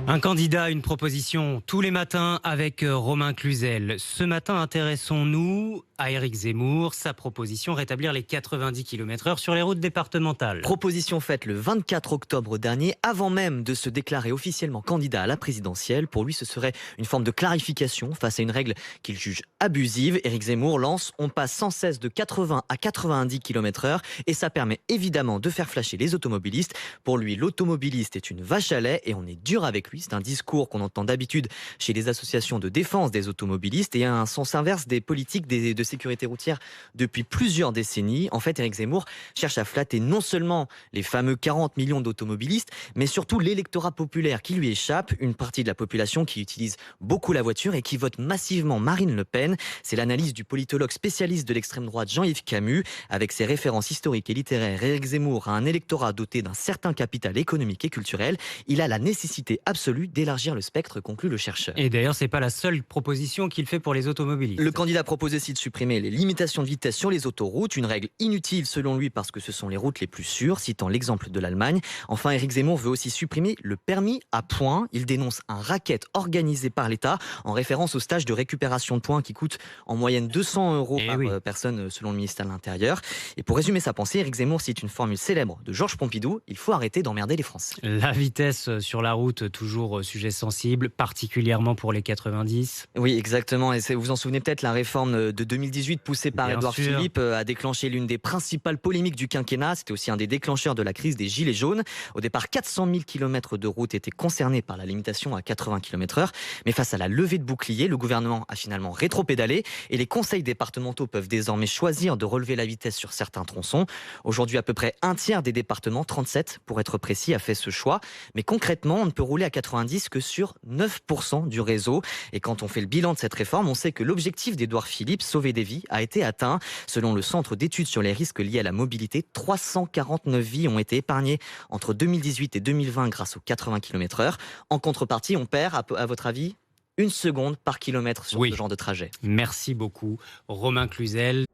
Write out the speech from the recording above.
Un candidat, une proposition tous les matins avec Romain Cluzel. Ce matin, intéressons-nous à Éric Zemmour. Sa proposition, rétablir les 90 km/h sur les routes départementales. Proposition faite le 24 octobre dernier, avant même de se déclarer officiellement candidat à la présidentielle. Pour lui, ce serait une forme de clarification face à une règle qu'il juge abusive. Éric Zemmour lance « On passe sans cesse de 80 à 90 km/h » et ça permet évidemment de faire flasher les automobilistes. Pour lui, l'automobiliste est une vache à lait et on est dur avec lui. C'est un discours qu'on entend d'habitude chez les associations de défense des automobilistes et un sens inverse des politiques de sécurité routière depuis plusieurs décennies. En fait, Éric Zemmour cherche à flatter non seulement les fameux 40 millions d'automobilistes, mais surtout l'électorat populaire qui lui échappe, une partie de la population qui utilise beaucoup la voiture et qui vote massivement Marine Le Pen. C'est l'analyse du politologue spécialiste de l'extrême droite Jean-Yves Camus. Avec ses références historiques et littéraires, Éric Zemmour a un électorat doté d'un certain capital économique et culturel. Il a la nécessité absolue d'élargir le spectre, conclut le chercheur. Et d'ailleurs, c'est pas la seule proposition qu'il fait pour les automobilistes. Le candidat propose aussi de supprimer les limitations de vitesse sur les autoroutes, une règle inutile selon lui parce que ce sont les routes les plus sûres, citant l'exemple de l'Allemagne. Enfin, Éric Zemmour veut aussi supprimer le permis à points. Il dénonce un racket organisé par l'État en référence au stage de récupération de points qui coûte en moyenne 200 € par personne selon le ministère de l'Intérieur. Et pour résumer sa pensée, Éric Zemmour cite une formule célèbre de Georges Pompidou: il faut arrêter d'emmerder les Français. La vitesse sur la route, toujours sujet sensible, particulièrement pour les 90. Oui, exactement. Et vous vous en souvenez peut-être, la réforme de 2018 poussée par Bien Édouard sûr. Philippe a déclenché l'une des principales polémiques du quinquennat. C'était aussi un des déclencheurs de la crise des Gilets jaunes. Au départ, 400 000 km de route étaient concernés par la limitation à 80 km/h. Mais face à la levée de boucliers, le gouvernement a finalement rétropédalé et les conseils départementaux peuvent désormais choisir de relever la vitesse sur certains tronçons. Aujourd'hui, à peu près un tiers des départements, 37 pour être précis, a fait ce choix. Mais concrètement, on ne peut rouler à 90 que sur 9% du réseau. Et quand on fait le bilan de cette réforme, on sait que l'objectif d'Édouard Philippe, sauver des vies, a été atteint. Selon le Centre d'études sur les risques liés à la mobilité, 349 vies ont été épargnées entre 2018 et 2020 grâce aux 80 km/h. En contrepartie, on perd, à votre avis, 1 seconde par kilomètre sur ce genre de trajet. Merci beaucoup, Romain Cluzel.